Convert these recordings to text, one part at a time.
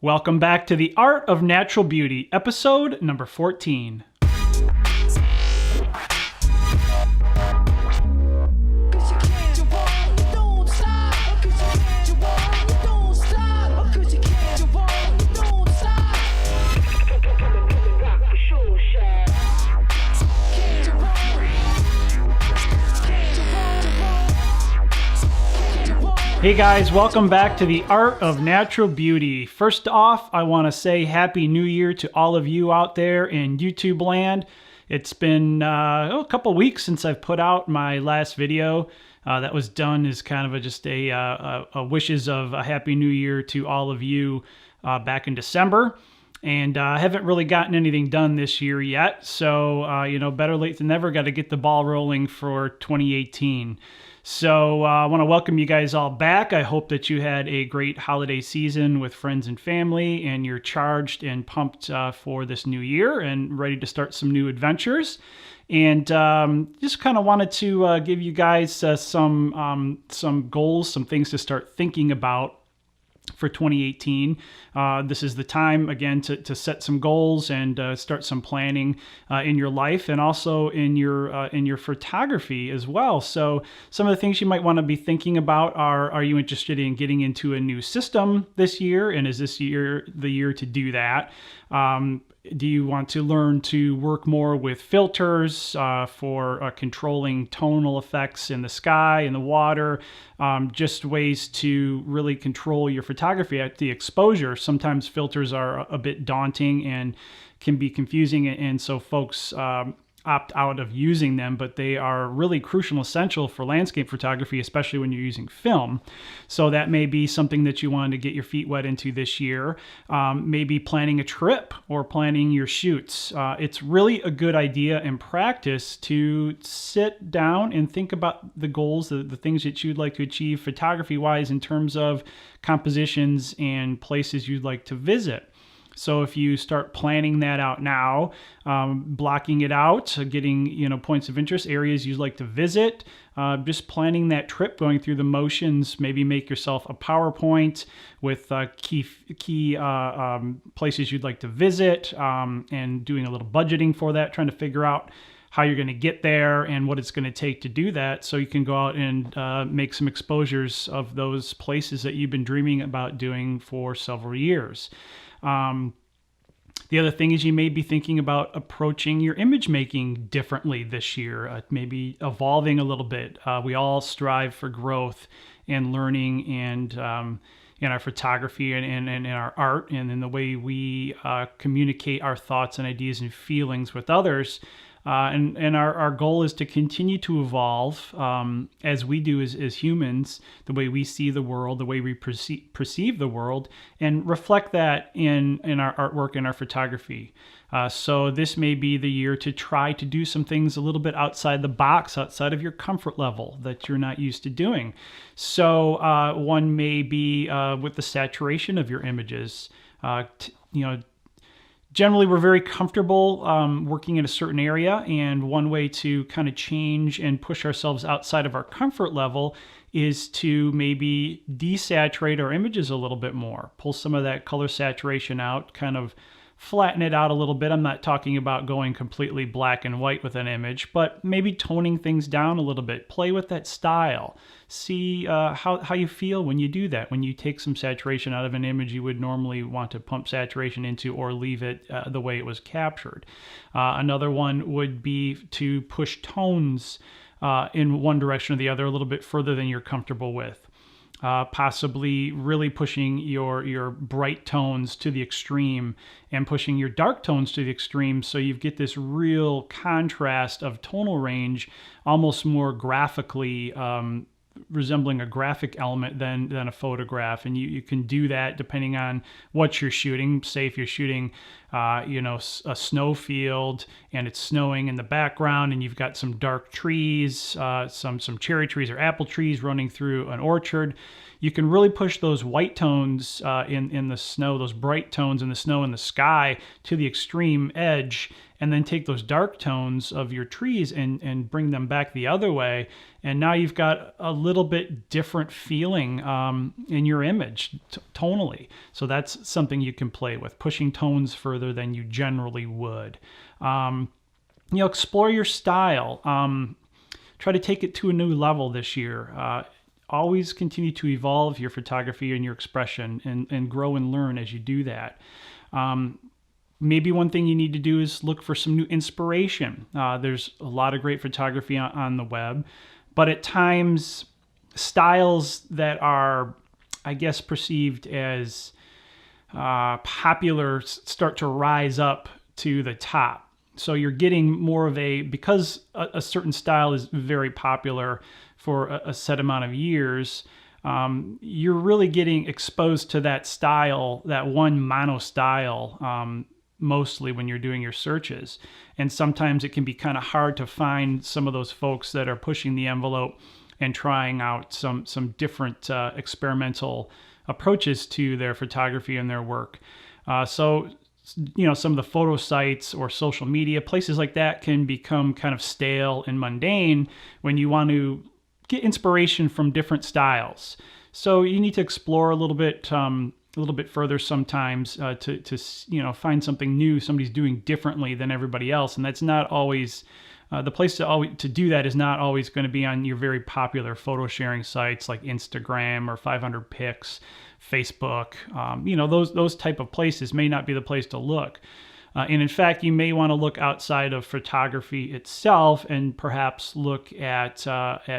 Welcome back to The Art of Natural Beauty, episode number 14. Hey guys, welcome back to The Art of Natural Beauty. First off, I want to say Happy New Year to all of you out there in YouTube land. It's been a couple weeks since I've put out my last video. That was done as kind of just a wishes of a Happy New Year to all of you back in December. And I haven't really gotten anything done this year yet. So, better late than never. Got to get the ball rolling for 2018. So I want to welcome you guys all back. I hope that you had a great holiday season with friends and family, and you're charged and pumped for this new year and ready to start some new adventures. And just kind of wanted to give you guys some goals, some things to start thinking about for 2018. This is the time, again, to set some goals and start some planning in your life and also in your photography as well. So some of the things you might want to be thinking about are you interested in getting into a new system this year? And is this year the year to do that? Do you want to learn to work more with filters for controlling tonal effects in the sky, in the water, just ways to really control your photography at the exposure? Sometimes filters are a bit daunting and can be confusing, and so folks opt out of using them, but they are really crucial and essential for landscape photography, especially when you're using film. So that may be something that you want to get your feet wet into this year. Maybe planning a trip or planning your shoots. It's really a good idea in practice to sit down and think about the goals, the things that you'd like to achieve photography-wise in terms of compositions and places you'd like to visit. So if you start planning that out now, blocking it out, getting points of interest, areas you'd like to visit, just planning that trip, going through the motions, maybe make yourself a PowerPoint with key places you'd like to visit, and doing a little budgeting for that, trying to figure out how you're going to get there and what it's going to take to do that, so you can go out and make some exposures of those places that you've been dreaming about doing for several years. The other thing is you may be thinking about approaching your image making differently this year, maybe evolving a little bit. We all strive for growth and learning and in our photography and in our art and in the way we communicate our thoughts and ideas and feelings with others. And our goal is to continue to evolve as we do as humans, the way we see the world, the way we perceive the world, and reflect that in our artwork and our photography. So this may be the year to try to do some things a little bit outside the box, outside of your comfort level that you're not used to doing. So one may be with the saturation of your images. Generally, we're very comfortable working in a certain area, and one way to kind of change and push ourselves outside of our comfort level is to maybe desaturate our images a little bit more, pull some of that color saturation out, kind of flatten it out a little bit. I'm not talking about going completely black and white with an image, but maybe toning things down a little bit. Play with that style. See how you feel when you do that. When you take some saturation out of an image you would normally want to pump saturation into or leave it the way it was captured. Another one would be to push tones in one direction or the other a little bit further than you're comfortable with. Possibly really pushing your bright tones to the extreme and pushing your dark tones to the extreme, so you get this real contrast of tonal range, almost more graphically resembling a graphic element than a photograph. And you can do that depending on what you're shooting. Say if you're shooting a snow field and it's snowing in the background and you've got some dark trees, some cherry trees or apple trees running through an orchard, you can really push those white tones in the snow, those bright tones in the snow and the sky to the extreme edge, and then take those dark tones of your trees and bring them back the other way. And now you've got a little bit different feeling in your image tonally. So that's something you can play with, pushing tones further than you generally would. Explore your style. Try to take it to a new level this year. Always continue to evolve your photography and your expression and grow and learn as you do that. Maybe one thing you need to do is look for some new inspiration. There's a lot of great photography on the web, but at times styles that are, I guess, perceived as popular start to rise up to the top. So you're getting more of because a certain style is very popular for a set amount of years, you're really getting exposed to that style, that one mono style, mostly when you're doing your searches. And sometimes it can be kind of hard to find some of those folks that are pushing the envelope and trying out some different experimental approaches to their photography and their work. So some of the photo sites or social media, places like that can become kind of stale and mundane when you want to get inspiration from different styles. So you need to explore a little bit further sometimes to find something new somebody's doing differently than everybody else. And that's not always the place to do that is not always going to be on your very popular photo sharing sites like Instagram or 500 Pics, Facebook. Those type of places may not be the place to look. And in fact, you may want to look outside of photography itself and perhaps look at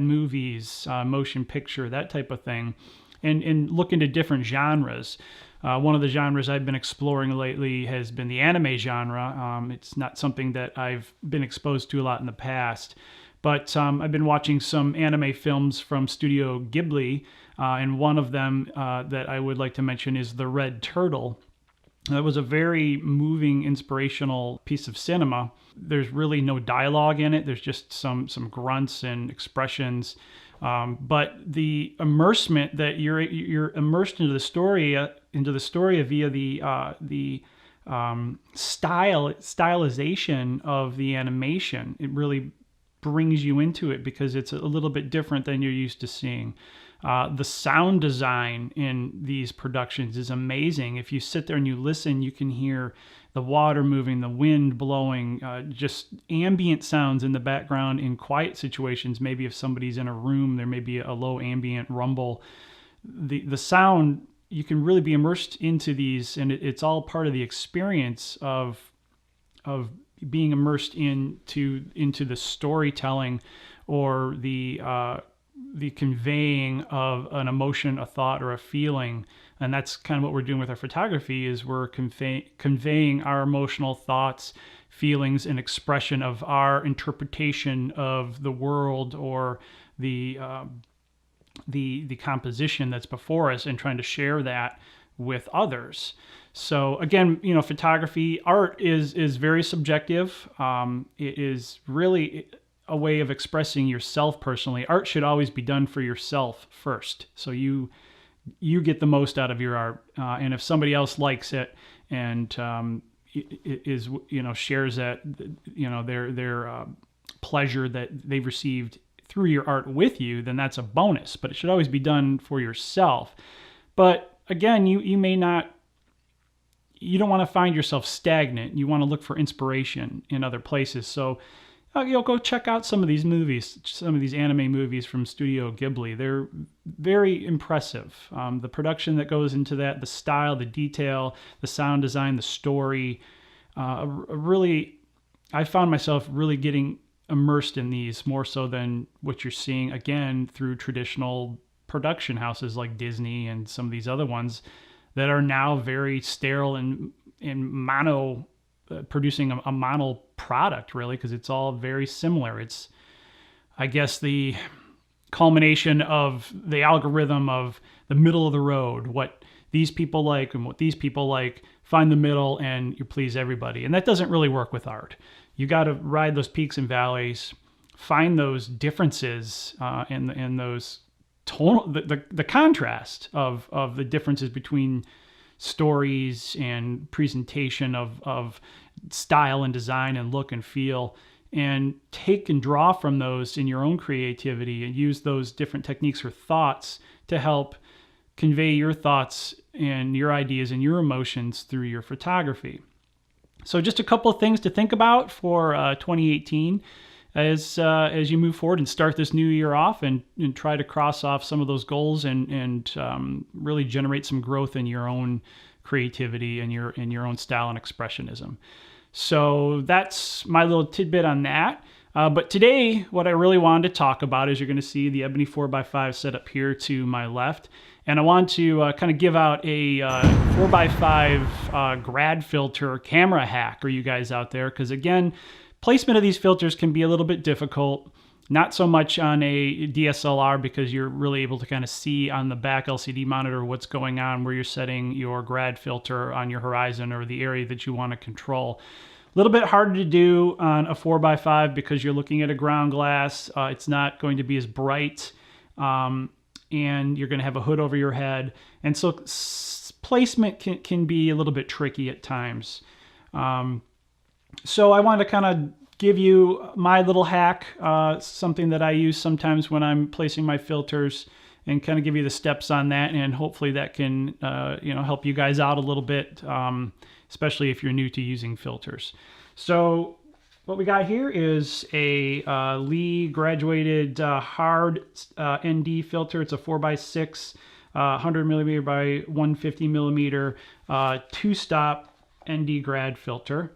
movies, motion picture, that type of thing, and look into different genres. One of the genres I've been exploring lately has been the anime genre. It's not something that I've been exposed to a lot in the past, but I've been watching some anime films from Studio Ghibli, and one of them that I would like to mention is The Red Turtle. That was a very moving, inspirational piece of cinema. There's really no dialogue in it. There's just some grunts and expressions. But the immersement that you're immersed into the story via the stylization of the animation. It really brings you into it because it's a little bit different than you're used to seeing. The sound design in these productions is amazing. If you sit there and you listen, you can hear the water moving, the wind blowing, just ambient sounds in the background in quiet situations. Maybe if somebody's in a room, there may be a low ambient rumble. The sound, you can really be immersed into these, and it's all part of the experience of being immersed into the storytelling or the conveying of an emotion, a thought, or a feeling. And that's kind of what we're doing with our photography, is we're conveying our emotional thoughts, feelings, and expression of our interpretation of the world or the composition that's before us, and trying to share that with others. So again, photography, art is very subjective. It is really a way of expressing yourself personally. Art should always be done for yourself first, so you get the most out of your art. And if somebody else likes it and shares that their pleasure that they've received through your art with you, then that's a bonus. But it should always be done for yourself. But again, you don't want to find yourself stagnant. You want to look for inspiration in other places. So go check out some of these movies, some of these anime movies from Studio Ghibli. They're very impressive. The production that goes into that, the style, the detail, the sound design, the story. Really, I found myself really getting immersed in these more so than what you're seeing, again, through traditional production houses like Disney and some of these other ones that are now very sterile and mono, producing a mono product, really, because it's all very similar. It's, I guess, the culmination of the algorithm of the middle of the road, what these people like and what these people like, find the middle and you please everybody. And that doesn't really work with art. You got to ride those peaks and valleys, find those differences and those tonal, the contrast of the differences between stories and presentation of style and design and look and feel, and take and draw from those in your own creativity and use those different techniques or thoughts to help convey your thoughts and your ideas and your emotions through your photography. So just a couple of things to think about for 2018 as you move forward and start this new year off, and try to cross off some of those goals and really generate some growth in your own creativity and your own style and expressionism. So that's my little tidbit on that. But today, what I really wanted to talk about is, you're going to see the Ebony 4x5 set up here to my left. And I want to kind of give out a 4x5 Grad filter camera hack for you guys out there. Because again, placement of these filters can be a little bit difficult. Not so much on a DSLR, because you're really able to kind of see on the back LCD monitor what's going on, where you're setting your Grad filter on your horizon or the area that you want to control. A little bit harder to do on a 4x5 because you're looking at a ground glass. It's not going to be as bright, and you're going to have a hood over your head. And so placement can be a little bit tricky at times. So I wanted to kind of give you my little hack, something that I use sometimes when I'm placing my filters, and kind of give you the steps on that, and hopefully that can help you guys out a little bit, especially if you're new to using filters. So what we got here is a Lee graduated hard ND filter. It's a 4x6, 100 millimeter by 150 millimeter, two-stop ND Grad filter.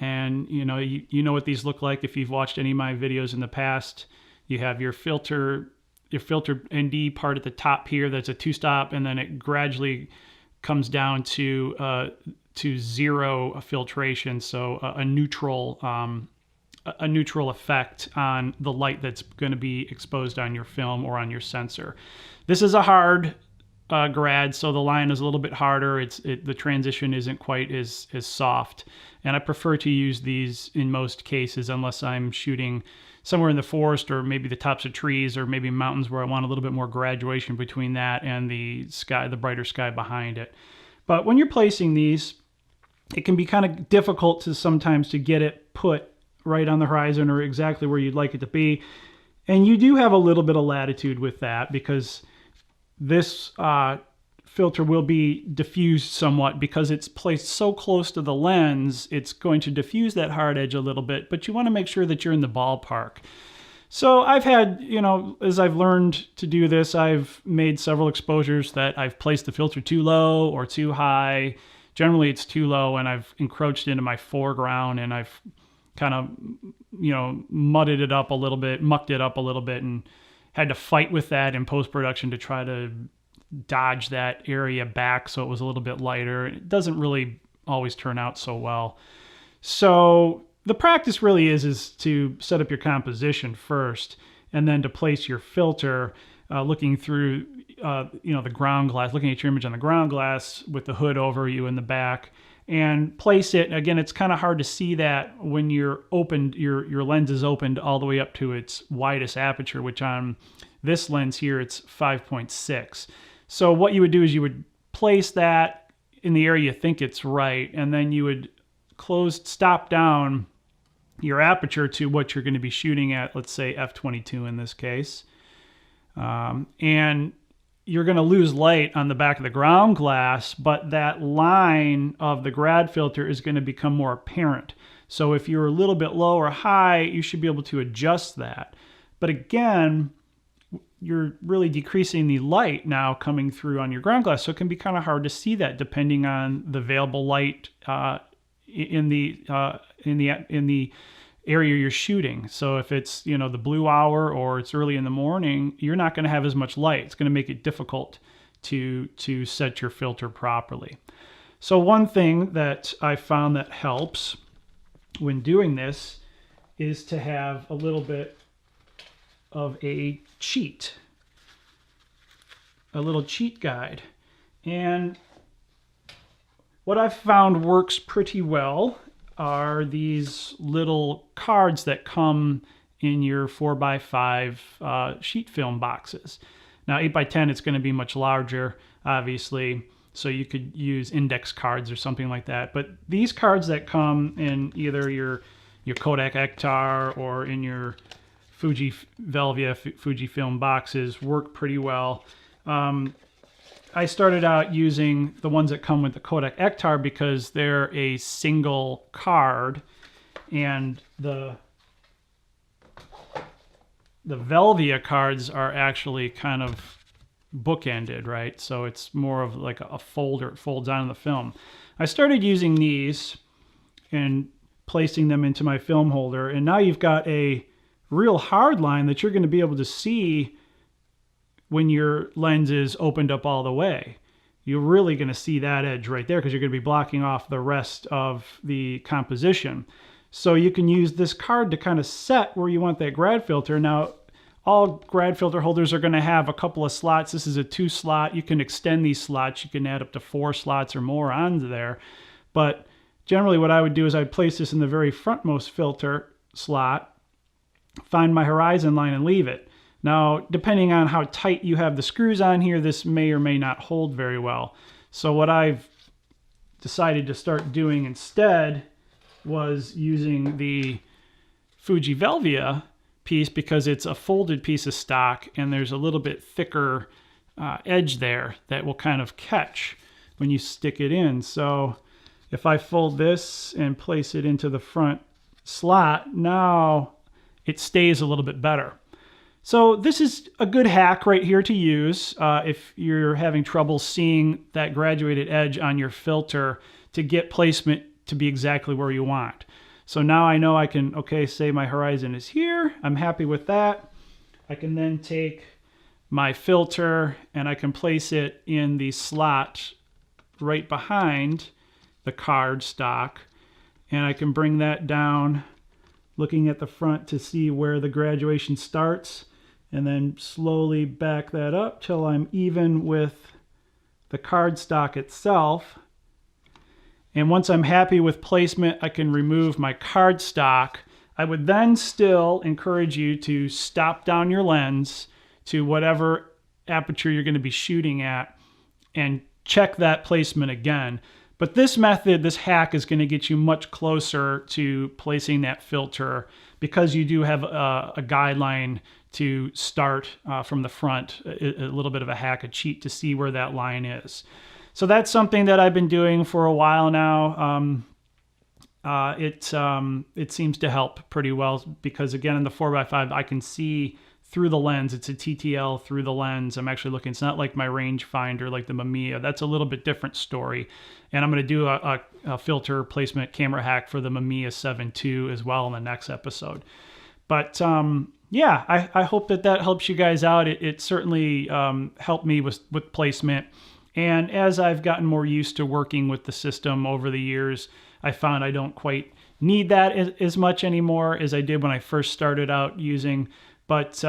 And you know what these look like if you've watched any of my videos in the past. You have your filter ND part at the top here. That's a two-stop, and then it gradually comes down to zero filtration, so a neutral effect on the light that's going to be exposed on your film or on your sensor. This is a hard Grad, so the line is a little bit harder. The transition isn't quite as soft, and I prefer to use these in most cases, unless I'm shooting somewhere in the forest or maybe the tops of trees or maybe mountains, where I want a little bit more graduation between that and the sky, the brighter sky behind it. But when you're placing these, it can be kind of difficult sometimes to get it put right on the horizon or exactly where you'd like it to be. And you do have a little bit of latitude with that, because this filter will be diffused somewhat, because it's placed so close to the lens. It's going to diffuse that hard edge a little bit, but you want to make sure that you're in the ballpark. So I've had, as I've learned to do this, I've made several exposures that I've placed the filter too low or too high. Generally it's too low, and I've encroached into my foreground, and I've kind of, mudded it up a little bit, mucked it up a little bit, and had to fight with that in post-production to try to dodge that area back so it was a little bit lighter. It doesn't really always turn out so well. So the practice really is to set up your composition first, and then to place your filter, looking through the ground glass, looking at your image on the ground glass with the hood over you in the back, and place it. Again, it's kind of hard to see that when you're opened, your lens is opened all the way up to its widest aperture, which on this lens here, it's 5.6. So what you would do is you would place that in the area you think it's right, and then you would stop down your aperture to what you're going to be shooting at, let's say f/22 in this case. And you're going to lose light on the back of the ground glass, but that line of the Grad filter is going to become more apparent. So if you're a little bit low or high, you should be able to adjust that. But again, you're really decreasing the light now coming through on your ground glass, so it can be kind of hard to see that depending on the available light in the area you're shooting. So if it's the blue hour or it's early in the morning, you're not going to have as much light. It's going to make it difficult to set your filter properly. So one thing that I found that helps when doing this is to have a little bit of a little cheat guide. And what I've found works pretty well are these little cards that come in your 4x5 sheet film boxes. Now 8x10, it's going to be much larger, obviously. So you could use index cards or something like that. But these cards that come in either your Kodak Ektar or in your Fuji Velvia Fujifilm boxes work pretty well. I started out using the ones that come with the Kodak Ektar because they're a single card, and the Velvia cards are actually kind of bookended, right? So it's more of like a folder, it folds onto the film. I started using these and placing them into my film holder, and now you've got a real hard line that you're going to be able to see when your lens is opened up all the way. You're really going to see that edge right there because you're going to be blocking off the rest of the composition. So you can use this card to kind of set where you want that grad filter. Now, all grad filter holders are going to have a couple of slots. This is a 2 slot. You can extend these slots. You can add up to 4 slots or more onto there. But generally what I would do is I'd place this in the very frontmost filter slot, find my horizon line and leave it. Now, depending on how tight you have the screws on here, this may or may not hold very well. So what I've decided to start doing instead was using the Fuji Velvia piece because it's a folded piece of stock and there's a little bit thicker edge there that will kind of catch when you stick it in. So if I fold this and place it into the front slot, now it stays a little bit better. So this is a good hack right here to use if you're having trouble seeing that graduated edge on your filter to get placement to be exactly where you want. So now I know I can, okay, say my horizon is here. I'm happy with that. I can then take my filter and I can place it in the slot right behind the card stock. And I can bring that down, looking at the front to see where the graduation starts, and then slowly back that up till I'm even with the card stock itself. And once I'm happy with placement, I can remove my card stock. I would then still encourage you to stop down your lens to whatever aperture you're going to be shooting at and check that placement again. But this method, this hack, is going to get you much closer to placing that filter because you do have a guideline to start from the front, a little bit of a hack, a cheat to see where that line is. So that's something that I've been doing for a while now. It seems to help pretty well because, again, in the 4x5, I can see through the lens. It's a TTL through the lens. I'm actually looking. It's not like my rangefinder, like the Mamiya. That's a little bit different story. And I'm going to do a filter placement camera hack for the Mamiya 7 II as well in the next episode. But yeah, I hope that helps you guys out. It certainly helped me with placement. And as I've gotten more used to working with the system over the years, I found I don't quite need that as much anymore as I did when I first started out using. But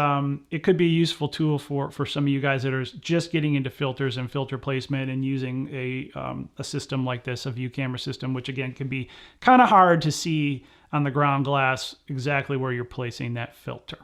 it could be a useful tool for some of you guys that are just getting into filters and filter placement and using a system like this, a view camera system, which again can be kind of hard to see on the ground glass exactly where you're placing that filter.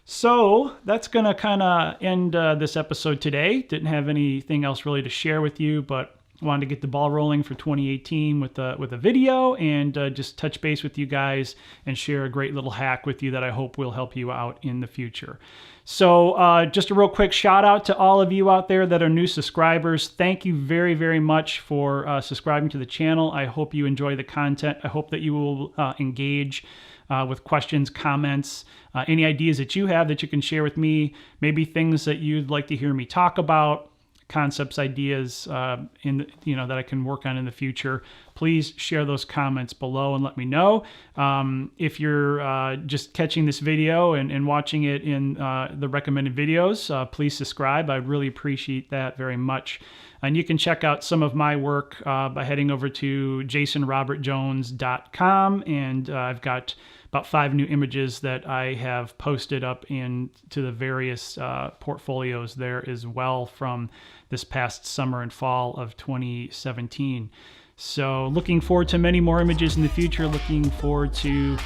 So that's going to kind of end this episode today. Didn't have anything else really to share with you, but wanted to get the ball rolling for 2018 with a video and just touch base with you guys and share a great little hack with you that I hope will help you out in the future. So just a real quick shout out to all of you out there that are new subscribers. Thank you very, very much for subscribing to the channel. I hope you enjoy the content. I hope that you will engage with questions, comments, any ideas that you have that you can share with me, maybe things that you'd like to hear me talk about, concepts, ideas that I can work on in the future. Please share those comments below and let me know. If you're just catching this video and watching it in the recommended videos, please subscribe. I'd really appreciate that very much. And you can check out some of my work by heading over to jasonrobertjones.com, and I've got about 5 new images that I have posted up into the various portfolios there as well from this past summer and fall of 2017. So looking forward to many more images in the future, looking forward to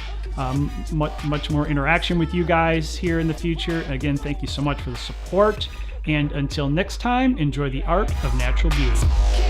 much more interaction with you guys here in the future. Again, thank you so much for the support. And until next time, enjoy the art of natural beauty.